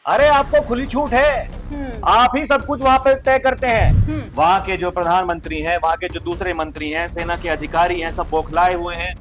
अरे आपको खुली छूट है, आप ही सब कुछ वहां पे तय करते हैं। वहां के जो प्रधानमंत्री हैं, वहां के जो दूसरे मंत्री हैं, सेना के अधिकारी हैं, सब बौखलाए हुए हैं।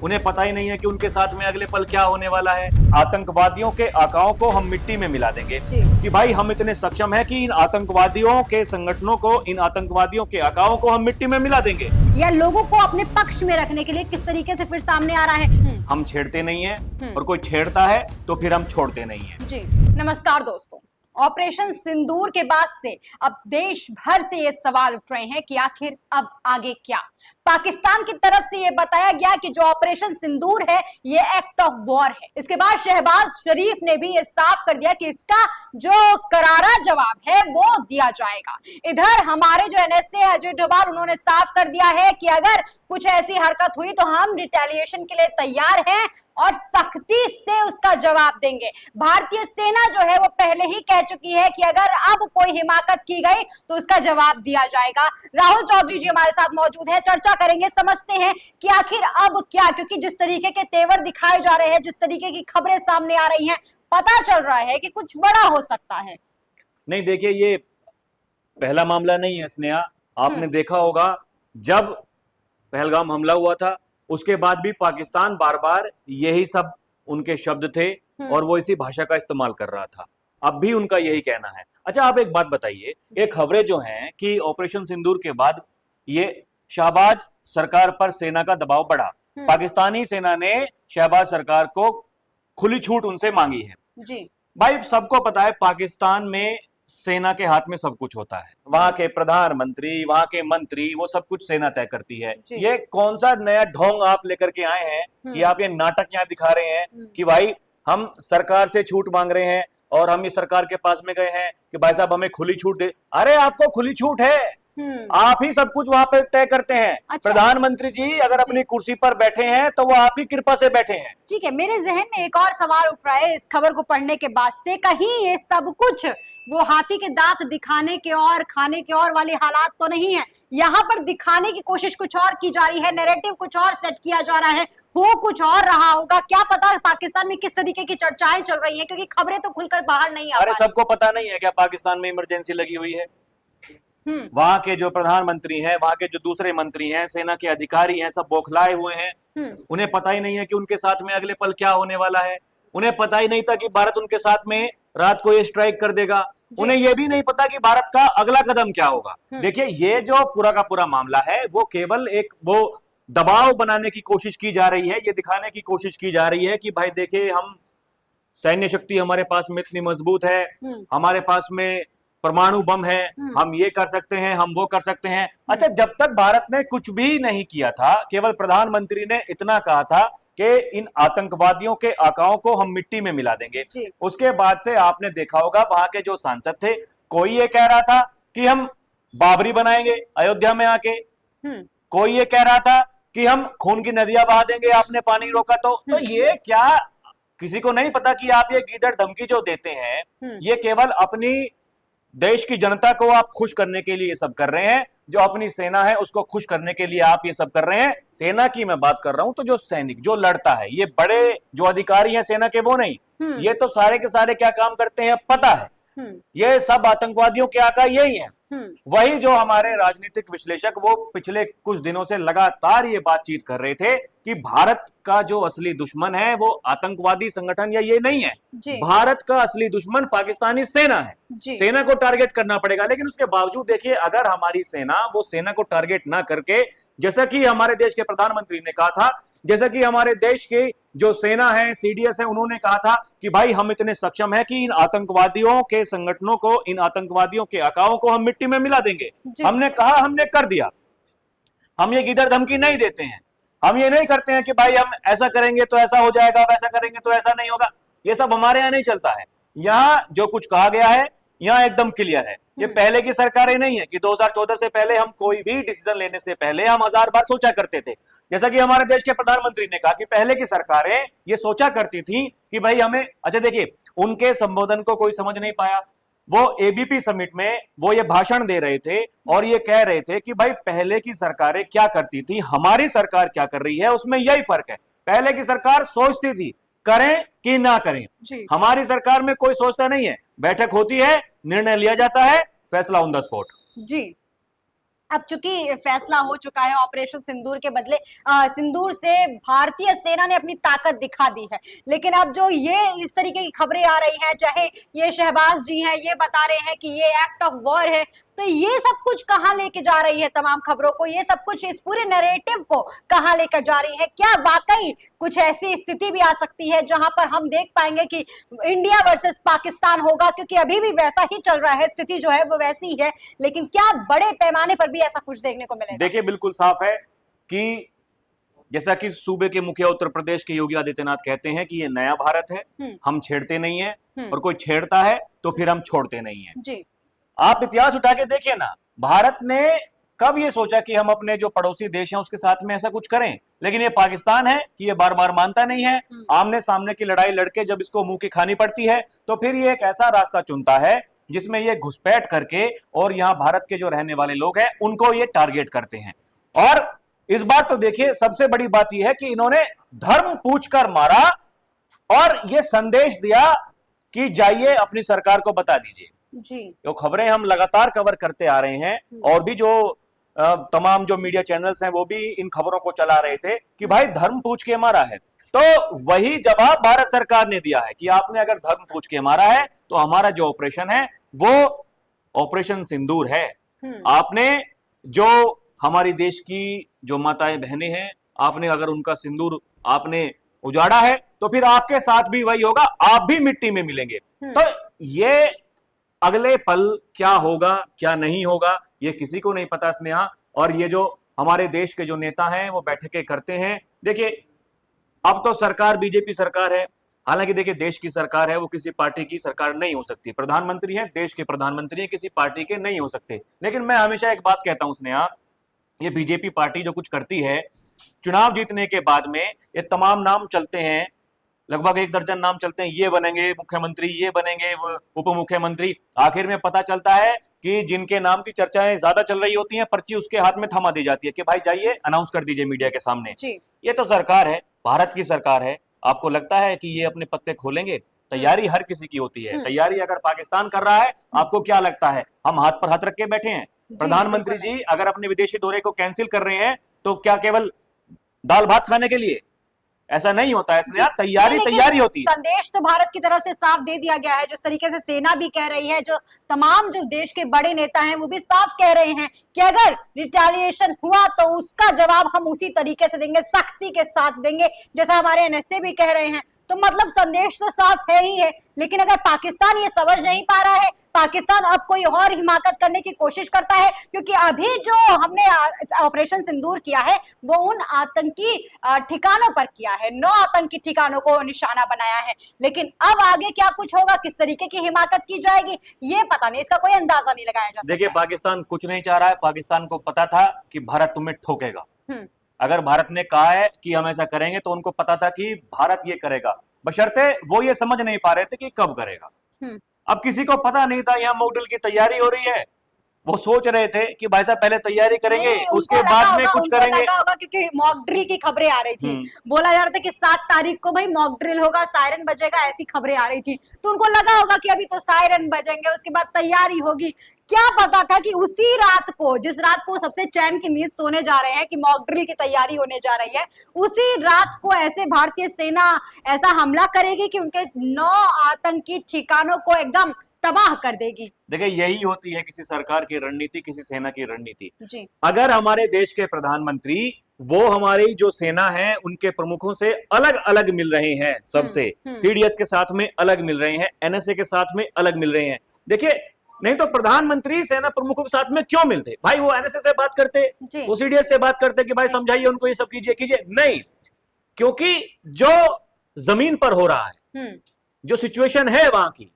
उन्हें पता ही नहीं है कि उनके साथ में अगले पल क्या होने वाला है। आतंकवादियों के आकाओं को हम मिट्टी में मिला देंगे कि भाई हम इतने सक्षम हैं कि इन आतंकवादियों के संगठनों को, इन आतंकवादियों के आकाओं को हम मिट्टी में मिला देंगे। या लोगों को अपने पक्ष में रखने के लिए किस तरीके से फिर सामने आ रहा है। हम छेड़ते नहीं है और कोई छेड़ता है तो फिर हम छोड़ते नहीं है। जी नमस्कार दोस्तों, ऑपरेशन सिंदूर के बाद से अब देश भर से ये सवाल उठ रहे हैं कि आखिर अब आगे क्या। पाकिस्तान की तरफ से ये बताया गया कि जो ऑपरेशन सिंदूर है ये एक्ट ऑफ वॉर है। इसके बाद शहबाज शरीफ ने भी ये साफ कर दिया कि इसका जो करारा जवाब है वो दिया जाएगा। इधर हमारे जो एनएसए अजय डोभाल, उन्होंने साफ कर दिया है कि अगर कुछ ऐसी हरकत हुई तो हम रिटेलिएशन के लिए तैयार हैं और सख्ती से उसका जवाब देंगे। भारतीय सेना जो है वो पहले ही कह चुकी है कि अगर अब कोई हिमाकत की गई तो उसका जवाब दिया जाएगा। राहुल चौधरी जी हमारे साथ मौजूद है, चर्चा करेंगे, समझते हैं कि आखिर अब क्या, क्योंकि जिस तरीके के तेवर दिखाए जा रहे हैं, जिस तरीके की खबरें सामने आ रही हैं, पता चल रहा है कि कुछ बड़ा हो सकता है। नहीं देखिए, ये पहला मामला नहीं है स्नेहा। आपने देखा होगा जब पहलगाम हमला हुआ था उसके बाद भी पाकिस्तान बार बार यही सब उनके शब्द थे और वो इसी भाषा का इस्तेमाल कर रहा था। अब भी उनका यही कहना है। अच्छा आप एक बात बताइए, ये खबरें जो हैं कि ऑपरेशन सिंदूर के बाद ये शहबाज सरकार पर सेना का दबाव बढ़ा, पाकिस्तानी सेना ने शहबाज सरकार को खुली छूट उनसे मांगी है। जी भाई सबको पता है पाकिस्तान में सेना के हाथ में सब कुछ होता है। वहां के प्रधानमंत्री, वहां के मंत्री, वो सब कुछ सेना तय करती है। ये कौन सा नया ढोंग आप लेकर के आए हैं कि आप ये नाटक यहाँ दिखा रहे हैं कि भाई हम सरकार से छूट मांग रहे हैं और हम इस सरकार के पास में गए हैं कि भाई साहब हमें खुली छूट दे। अरे आपको खुली छूट है, आप ही सब कुछ वहां पे तय करते हैं। अच्छा। प्रधानमंत्री जी अगर अपनी कुर्सी पर बैठे हैं तो वो आप ही कृपा से बैठे हैं। ठीक है, मेरे जहन में एक और सवाल उठ रहा है इस खबर को पढ़ने के बाद से, कहीं ये सब कुछ वो हाथी के दांत दिखाने के और खाने के और वाले हालात तो नहीं है। यहाँ पर दिखाने की कोशिश कुछ और की जा रही है, नैरेटिव कुछ और सेट किया जा रहा है, हो कुछ और रहा होगा। क्या पता पाकिस्तान में किस तरीके की चर्चाएं चल रही हैं, क्योंकि खबरें तो खुलकर बाहर नहीं आ रही। अरे सबको पता नहीं है क्या पाकिस्तान में इमरजेंसी लगी हुई है? वहां के जो प्रधानमंत्री हैं, वहां के जो दूसरे मंत्री हैं, सेना के अधिकारी हैं, सब बौखलाए हुए हैं। उन्हें पता ही नहीं है कि उनके साथ में अगले पल क्या होने वाला है। उन्हें पता ही नहीं था कि भारत उनके साथ में रात को ये स्ट्राइक कर देगा। उन्हें यह भी नहीं पता कि भारत का अगला कदम क्या होगा। देखिए ये जो पूरा का पूरा मामला है वो केवल एक वो दबाव बनाने की कोशिश की जा रही है, ये दिखाने की कोशिश की जा रही है कि भाई देखिए हम सैन्य शक्ति हमारे पास में इतनी मजबूत है, हमारे पास में परमाणु बम है, हम ये कर सकते हैं, हम वो कर सकते हैं। अच्छा जब तक भारत ने कुछ भी नहीं किया था, केवल प्रधानमंत्री ने इतना कहा था कि इन आतंकवादियों के आकाओं को हम मिट्टी में मिला देंगे। उसके बाद से आपने देखा होगा वहां के जो सांसद थे, कोई ये कह रहा था कि हम बाबरी बनाएंगे अयोध्या में आके, कोई ये कह रहा था कि हम खून की नदियां बहा देंगे, आपने पानी रोका तो ये क्या, किसी को नहीं पता कि आप ये गीदड़ धमकी जो देते हैं ये केवल अपनी देश की जनता को आप खुश करने के लिए ये सब कर रहे हैं। जो अपनी सेना है उसको खुश करने के लिए आप ये सब कर रहे हैं। सेना की मैं बात कर रहा हूं तो जो सैनिक जो लड़ता है, ये बड़े जो अधिकारी हैं सेना के वो नहीं, ये तो सारे के सारे क्या काम करते हैं पता है। ये सब आतंकवादियों के आका यही है। वही जो हमारे राजनीतिक विश्लेषक वो पिछले कुछ दिनों से लगातार ये बातचीत कर रहे थे कि भारत का जो असली दुश्मन है वो आतंकवादी संगठन या ये नहीं है, भारत का असली दुश्मन पाकिस्तानी सेना है। सेना को टारगेट करना पड़ेगा। लेकिन उसके बावजूद देखिए अगर हमारी सेना वो सेना को टारगेट ना करके, जैसा कि हमारे देश के प्रधानमंत्री ने कहा था, जैसा कि हमारे देश की जो सेना है, सीडीएस है, उन्होंने कहा था कि भाई हम इतने सक्षम हैं कि इन आतंकवादियों के संगठनों को, इन आतंकवादियों के आकाओं को हम मिट्टी में मिला देंगे। हमने कहा, हमने कर दिया। हम ये गिदड़ धमकी नहीं देते हैं, हम ये नहीं करते हैं कि भाई हम ऐसा करेंगे तो ऐसा हो जाएगा, वैसा करेंगे तो ऐसा नहीं होगा। ये सब हमारे यहाँ नहीं चलता है। यहाँ जो कुछ कहा गया है यहाँ एकदम क्लियर है। ये पहले की सरकारें नहीं है कि 2014 से पहले हम कोई भी डिसीजन लेने से पहले हम 1000 बार सोचा करते थे। जैसा कि हमारे देश के प्रधानमंत्री ने कहा कि पहले की सरकारें ये सोचा करती थी कि भाई हमें, अच्छा देखिए उनके संबोधन को कोई समझ नहीं पाया। वो एबीपी समिट में वो ये भाषण दे रहे थे और ये कह रहे थे कि भाई पहले की सरकारें क्या करती थी, हमारी सरकार क्या कर रही है, उसमें यही फर्क है। पहले की सरकार सोचती थी करें कि ना करें। जी। हमारी सरकार में कोई सोचता नहीं है, बैठक होती है, निर्णय लिया जाता है, फैसला ऑन द स्पॉट। जी। अब चूंकि फैसला हो चुका है ऑपरेशन सिंदूर के बदले, सिंदूर से भारतीय सेना ने अपनी ताकत दिखा दी है, लेकिन अब जो ये इस तरीके की खबरें आ रही हैं, चाहे ये शहबाज जी हैं, ये बता रहे हैं कि ये एक्ट ऑफ वॉर है, तो ये सब कुछ कहां लेके जा रही है तमाम खबरों को, ये सब कुछ इस पूरे नैरेटिव को कहां लेकर जा रही है? क्या वाकई कुछ ऐसी स्थिति भी आ सकती है जहां पर हम देख पाएंगे कि इंडिया वर्सेस पाकिस्तान होगा? क्योंकि अभी भी वैसा ही चल रहा है, स्थिति जो है वो वैसी ही है, लेकिन क्या बड़े पैमाने पर भी ऐसा कुछ देखने को मिलेगा? देखिए, बिल्कुल साफ है कि जैसा कि सूबे के मुखिया उत्तर प्रदेश के योगी आदित्यनाथ कहते हैं कि ये नया भारत है, हम छेड़ते नहीं है, और कोई छेड़ता है तो फिर हम छोड़ते नहीं है। जी। आप इतिहास उठा के देखिए ना, भारत ने कब ये सोचा कि हम अपने जो पड़ोसी देश हैं उसके साथ में ऐसा कुछ करें? लेकिन ये पाकिस्तान है कि ये बार बार मानता नहीं है। आमने सामने की लड़ाई लड़के जब इसको मुंह की खानी पड़ती है तो फिर ये एक ऐसा रास्ता चुनता है जिसमें ये घुसपैठ करके और यहाँ भारत के जो रहने वाले लोग हैं उनको ये टारगेट करते हैं। और इस बार तो देखिए, सबसे बड़ी बात यह है कि इन्होंने धर्म पूछकर मारा और ये संदेश दिया कि जाइए अपनी सरकार को बता दीजिए। जी। जो खबरें हम लगातार कवर करते आ रहे हैं, और भी जो तमाम जो मीडिया चैनल्स हैं वो भी इन खबरों को चला रहे थे कि भाई धर्म पूछ के मारा है, तो वही जवाब भारत सरकार ने दिया है कि आपने अगर धर्म पूछ के मारा है तो हमारा जो ऑपरेशन है वो ऑपरेशन सिंदूर है। आपने जो हमारी देश की जो माताएं बहनें हैं, आपने अगर उनका सिंदूर आपने उजाड़ा है तो फिर आपके साथ भी वही होगा, आप भी मिट्टी में मिलेंगे। तो ये अगले पल क्या होगा क्या नहीं होगा ये किसी को नहीं पता स्नेहा। और ये जो हमारे देश के जो नेता हैं वो बैठकें करते हैं, देखिए अब तो सरकार बीजेपी सरकार है, हालांकि देखिए देश की सरकार है, वो किसी पार्टी की सरकार नहीं हो सकती। प्रधानमंत्री है, देश के प्रधानमंत्री है, किसी पार्टी के नहीं हो सकते। लेकिन मैं हमेशा एक बात कहता हूं स्नेहा, ये बीजेपी पार्टी जो कुछ करती है, चुनाव जीतने के बाद में ये तमाम नाम चलते हैं, लगभग 1 दर्जन नाम चलते हैं, ये बनेंगे मुख्यमंत्री, ये बनेंगे उप मुख्यमंत्री। आखिर में पता चलता है कि जिनके नाम की चर्चाएं ज्यादा चल रही होती हैं, पर्ची उसके हाथ में थमा दी जाती है कि भाई जाइए अनाउंस कर दीजिए मीडिया के सामने। ये तो सरकार है, भारत की सरकार है। आपको लगता है कि ये अपने पत्ते खोलेंगे? तैयारी हर किसी की होती है। तैयारी अगर पाकिस्तान कर रहा है, आपको क्या लगता है हम हाथ पर हाथ रख के बैठे हैं? प्रधानमंत्री जी अगर अपने विदेशी दौरे को कैंसिल कर रहे हैं तो क्या केवल दाल भात खाने के लिए? ऐसा नहीं होता है, तैयारी होती है। संदेश तो भारत की तरफ से साफ दे दिया गया है, जिस तरीके से सेना भी कह रही है, जो तमाम जो देश के बड़े नेता हैं वो भी साफ कह रहे हैं कि अगर रिटेलिएशन हुआ तो उसका जवाब हम उसी तरीके से देंगे, सख्ती के साथ देंगे, जैसा हमारे एनएसए भी कह रहे हैं। तो मतलब संदेश तो साफ है ही है, लेकिन अगर पाकिस्तान ये समझ नहीं पा रहा है, पाकिस्तान अब कोई और हिमाकत करने की कोशिश करता है, क्योंकि अभी जो हमने ऑपरेशन सिंदूर किया है वो उन आतंकी ठिकानों पर किया है, 9 आतंकी ठिकानों को निशाना बनाया है। लेकिन अब आगे क्या कुछ होगा, किस तरीके की हिमाकत की जाएगी, ये पता नहीं, इसका कोई अंदाजा नहीं लगाया जा सकता। देखिए, पाकिस्तान कुछ नहीं चाह रहा है, पाकिस्तान को पता था कि भारत तुम्हें ठोकेगा। अगर भारत ने कहा है कि हम ऐसा करेंगे तो उनको पता था कि भारत ये करेगा, बशर्ते वो ये समझ नहीं पा रहे थे कि कब करेगा। अब किसी को पता नहीं था यहाँ मॉक ड्रिल की तैयारी हो रही है, वो सोच रहे थे कि भाई साहब पहले तैयारी करेंगे उसके बाद में कुछ करेंगे। लगा होगा क्योंकि मॉक ड्रिल की खबरें आ रही थी, बोला जा रहा था कि 7 तारीख को भाई मॉक ड्रिल होगा, सायरन बजेगा, ऐसी खबरें आ रही थी, तो उनको लगा होगा कि अभी तो सायरन बजेंगे, उसके बाद तैयारी होगी। क्या पता था कि उसी रात को, जिस रात को सबसे चैन की नींद सोने जा रहे हैं कि मॉक ड्रिल की तैयारी होने जा रही है, उसी रात को ऐसे भारतीय सेना ऐसा हमला करेगी कि उनके 9 आतंकी ठिकानों को एकदम तबाह कर देगी। देखिए, यही होती है किसी सरकार की रणनीति, किसी सेना की रणनीति। अगर हमारे देश के प्रधानमंत्री वो हमारी जो सेना है उनके प्रमुखों से अलग अलग मिल रहे हैं, सबसे सीडीएस के साथ में अलग मिल रहे हैं, एनएसए के साथ में अलग मिल रहे हैं। देखिए, नहीं तो प्रधानमंत्री सेना प्रमुखों के साथ में क्यों मिलते? भाई वो एनएसए से बात करते, वो सीडीएस से बात करते कि भाई समझाइए उनको, ये सब कीजिए। नहीं, क्योंकि जो जमीन पर हो रहा है, जो सिचुएशन है वहां की,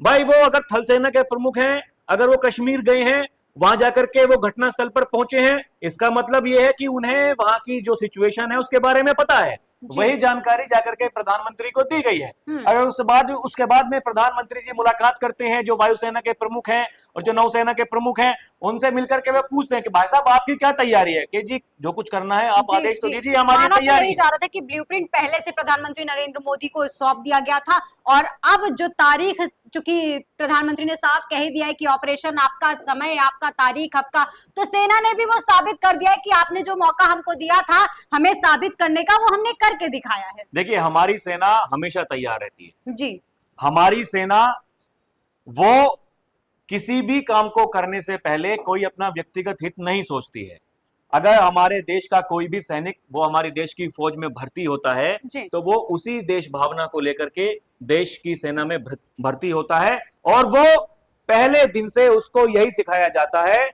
भाई वो अगर थल सेना के प्रमुख हैं, अगर वो कश्मीर गए हैं, वहां जाकर के वो घटनास्थल पर पहुंचे हैं, इसका मतलब ये है कि उन्हें वहां की जो सिचुएशन है उसके बारे में पता है। वही जानकारी जाकर के प्रधानमंत्री को दी गई है। अगर उसके बाद में प्रधानमंत्री जी मुलाकात करते हैं जो वायुसेना के प्रमुख हैं और जो नौसेना के प्रमुख हैं, उनसे मिलकर के वे पूछते हैं कि भाई साहब आपकी क्या तैयारी है, कि जी जो कुछ करना है आप आदेश तो दीजिए, हमारी तैयारी है। जा रहा था कि ब्लूप्रिंट पहले से प्रधानमंत्री नरेंद्र मोदी को सौंप दिया गया था और अब जो तारीख, चूंकि प्रधानमंत्री ने साफ कह दिया है कि ऑपरेशन आपका समय, आपका तारीख आपका, तो सेना ने भी वो साबित कर दिया है कि आपने जो मौका हमको दिया था हमें साबित करने का, वो हमने करके दिखाया है। देखिए हमारी सेना हमेशा तैयार रहती है जी। हमारी सेना वो किसी भी काम को करने से पहले कोई अपना व्यक्तिगत हित नहीं सोचती है। अगर हमारे देश का कोई भी सैनिक वो हमारी देश की फौज में भर्ती होता है तो वो उसी देश भावना को लेकर के देश की सेना में भर्ती होता है और वो पहले दिन से उसको यही सिखाया जाता है,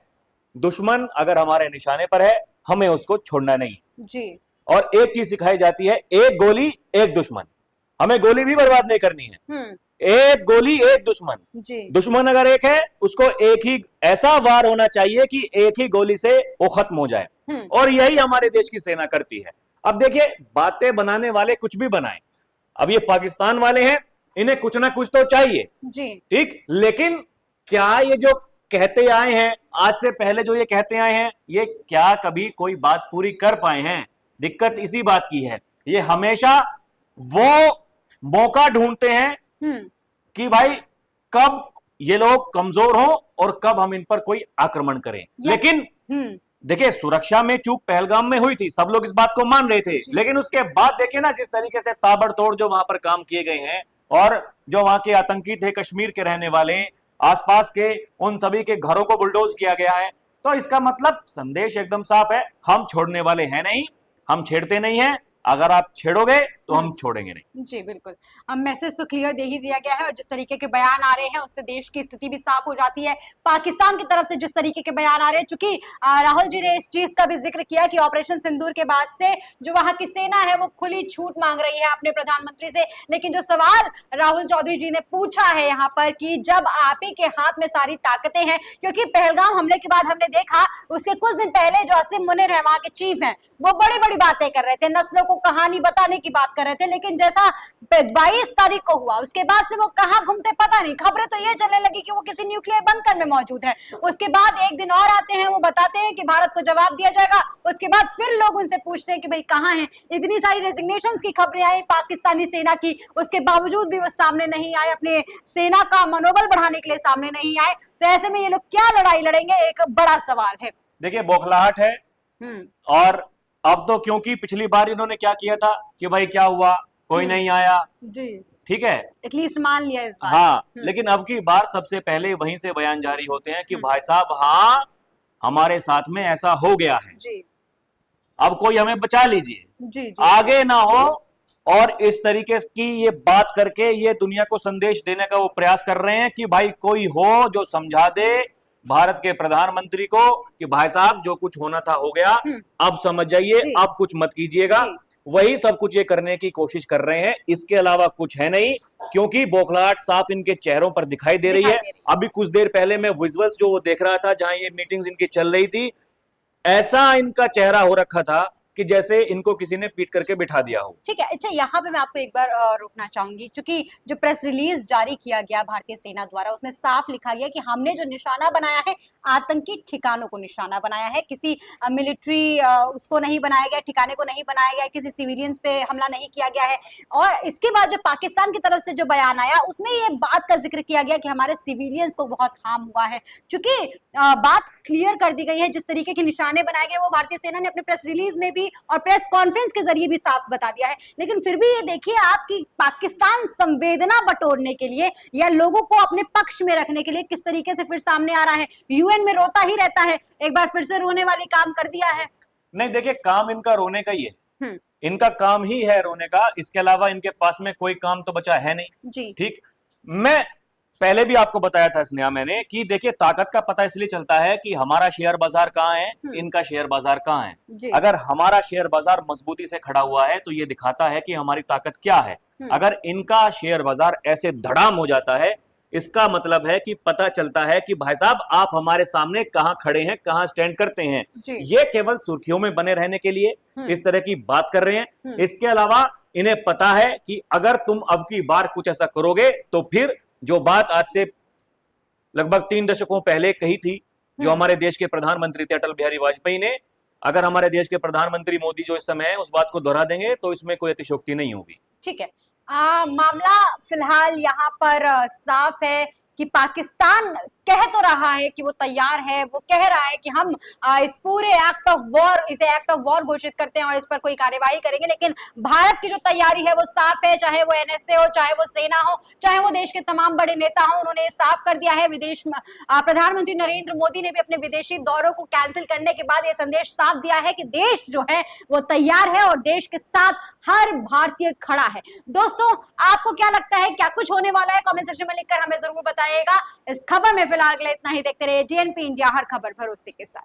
दुश्मन अगर हमारे निशाने पर है हमें उसको छोड़ना नहीं जी। और एक चीज सिखाई जाती है, एक गोली एक दुश्मन, हमें गोली भी बर्बाद नहीं करनी है। एक गोली एक दुश्मन, दुश्मन अगर एक है उसको एक ही ऐसा वार होना चाहिए कि एक ही गोली से वो खत्म हो जाए और यही हमारे देश की सेना करती है। अब देखिए बातें बनाने वाले कुछ भी बनाएं, अब ये पाकिस्तान वाले हैं, इन्हें कुछ ना कुछ तो चाहिए, ठीक, लेकिन क्या ये जो कहते आए हैं आज से पहले जो ये कहते आए हैं ये क्या कभी कोई बात पूरी कर पाए हैं? दिक्कत इसी बात की है, ये हमेशा वो मौका ढूंढते हैं कि भाई कब ये लोग कमजोर हो और कब हम इन पर कोई आक्रमण करें। लेकिन देखिए सुरक्षा में चूक पहलगाम में हुई थी, सब लोग इस बात को मान रहे थे, लेकिन उसके बाद देखिए ना जिस तरीके से ताबड़तोड़ जो वहां पर काम किए गए हैं और जो वहां के आतंकी थे कश्मीर के रहने वाले, आसपास के उन सभी के घरों को बुलडोज किया गया है, तो इसका मतलब संदेश एकदम साफ है, हम छोड़ने वाले हैं नहीं, हम छेड़ते नहीं हैं, अगर आप छेड़ोगे तो हम छोड़ेंगे नहीं। जी बिल्कुल, अब मैसेज तो क्लियर दे ही दिया गया है और जिस तरीके के बयान आ रहे हैं उससे देश की स्थिति भी साफ हो जाती है। पाकिस्तान की तरफ से जिस तरीके के बयान आ रहे हैं, चूंकि राहुल जी ने इस चीज का भी जिक्र किया कि ऑपरेशन सिंदूर के बाद से जो वहां की सेना है वो खुली छूट मांग रही है अपने प्रधानमंत्री से, लेकिन जो सवाल राहुल चौधरी जी ने पूछा है यहाँ पर कि जब आप ही के हाथ में सारी ताकतें हैं, क्योंकि पहलगाम हमले के बाद हमने देखा उसके कुछ दिन पहले जो असीम मुनिर है वहां के चीफ हैं, वो बड़ी बड़ी बातें कर रहे थे, नस्लों को कहानी बताने की बात कर रहे थे, लेकिन जैसा 22 तारीख को हुआ उसके बाद से वो कहां घूमते पता नहीं, खबरें तो ये चलने लगी कि वो किसी न्यूक्लियर बंकर में मौजूद है। उसके बाद एक दिन और आते हैं, वो बताते हैं कि भारत को जवाब दिया जाएगा, उसके बाद फिर लोग उनसे पूछते हैं कि भाई कहां हैं। इतनी सारी रेजिग्नेशंस की खबरें आई पाकिस्तानी सेना की, उसके बावजूद भी वो सामने नहीं आए, अपने सेना का मनोबल बढ़ाने के लिए सामने नहीं आए, तो ऐसे में ये लोग क्या लड़ाई लड़ेंगे, एक बड़ा सवाल है। देखिए बौखलाहट है और अब तो क्योंकि पिछली बार इन्होंने क्या किया था कि भाई क्या हुआ, कोई नहीं आया जी, ठीक है, एटलीस्ट मान लिया इस बार। हाँ, लेकिन अब की बार सबसे पहले वहीं से बयान जारी होते हैं कि भाई साहब हाँ हमारे साथ में ऐसा हो गया है जी, अब कोई हमें बचा लीजिए जी, आगे ना हो। और इस तरीके की ये बात करके ये दुनिया को संदेश देने का वो प्रयास कर रहे हैं कि भाई कोई हो जो समझा दे भारत के प्रधानमंत्री को कि भाई साहब जो कुछ होना था हो गया, अब समझ जाइए, अब कुछ मत कीजिएगा। वही सब कुछ ये करने की कोशिश कर रहे हैं, इसके अलावा कुछ है नहीं, क्योंकि बौखलाहट साफ इनके चेहरों पर दिखाई दे रही है। अभी कुछ देर पहले मैं विजुअल्स जो वो देख रहा था जहां ये मीटिंग्स इनकी चल रही थी, ऐसा इनका चेहरा हो रखा था कि जैसे इनको किसी ने पीट करके बिठा दिया हो। ठीक है, अच्छा यहाँ पे मैं आपको एक बार रोकना चाहूंगी, क्योंकि जो प्रेस रिलीज जारी किया गया भारतीय सेना द्वारा उसमें साफ लिखा गया कि हमने जो निशाना बनाया है आतंकी ठिकानों को निशाना बनाया है, किसी मिलिट्री उसको नहीं बनाया गया, ठिकाने को नहीं बनाया गया, किसी सिविलियंस पे हमला नहीं किया गया है। और इसके बाद जो पाकिस्तान की तरफ से जो बयान आया उसमें ये बात का जिक्र किया गया कि हमारे सिविलियंस को बहुत हार्म हुआ है। चूंकि बात क्लियर कर दी गई है, जिस तरीके के निशाने बनाए गए वो भारतीय सेना ने अपने प्रेस रिलीज में भी और प्रेस कॉन्फ्रेंस के जरिए भी साफ बता दिया है। लेकिन फिर भी ये देखिए आपकी पाकिस्तान संवेदना बटोरने के लिए या लोगों को अपने पक्ष में रखने के लिए किस तरीके से फिर सामने आ रहा है, यूएन में रोता ही रहता है, एक बार फिर से रोने वाली काम कर दिया है। नहीं देखिए काम इनका रोने का ही है, इनका काम ही है रोने का, इसके अलावा इनके पास में कोई काम तो बचा है नहीं जी। ठीक, मैं पहले भी आपको बताया था स्नेहा मैंने कि देखिए ताकत का पता इसलिए चलता है कि हमारा शेयर बाजार कहाँ है, इनका शेयर बाजार कहाँ है। अगर हमारा शेयर बाजार मजबूती से खड़ा हुआ है तो ये दिखाता है कि हमारी ताकत क्या है। अगर इनका शेयर बाजार ऐसे धड़ाम हो जाता है इसका मतलब है कि पता चलता है कि भाई साहब आप हमारे सामने कहां खड़े हैं, कहां स्टैंड करते हैं। ये केवल सुर्खियों में बने रहने के लिए इस तरह की बात कर रहे हैं। इसके अलावा इन्हें पता है कि अगर तुम अब की बार कुछ ऐसा करोगे तो फिर जो बात आज से लगभग 3 दशकों पहले कही थी, जो हमारे देश के प्रधानमंत्री थे अटल बिहारी वाजपेयी ने, अगर हमारे देश के प्रधानमंत्री मोदी जो इस समय है उस बात को दोहरा देंगे तो इसमें कोई अतिशयोक्ति नहीं होगी। ठीक है। मामला फिलहाल यहाँ पर साफ है कि पाकिस्तान कह तो रहा है कि वो तैयार है, वो कह रहा है कि हम इस पूरे एक्ट ऑफ वॉर, इसे एक्ट ऑफ वॉर घोषित करते हैं और इस पर कोई कार्यवाही करेंगे, लेकिन भारत की जो तैयारी है वो साफ है, चाहे वो एनएसए हो, चाहे वो सेना हो, चाहे वो देश के तमाम बड़े नेता हो, उन्होंने साफ कर दिया है। विदेश में प्रधानमंत्री नरेंद्र मोदी ने भी अपने विदेशी दौरों को कैंसिल करने के बाद ये संदेश साफ दिया है कि देश जो है वो तैयार है और देश के साथ हर भारतीय खड़ा है। दोस्तों, आपको क्या लगता है, क्या कुछ होने वाला है? कमेंट सेक्शन में लिखकर हमें जरूर बताइएगा। इस खबर में फिलहाल के लिए इतना ही। देखते रहिए DNP इंडिया, हर खबर भरोसे के साथ।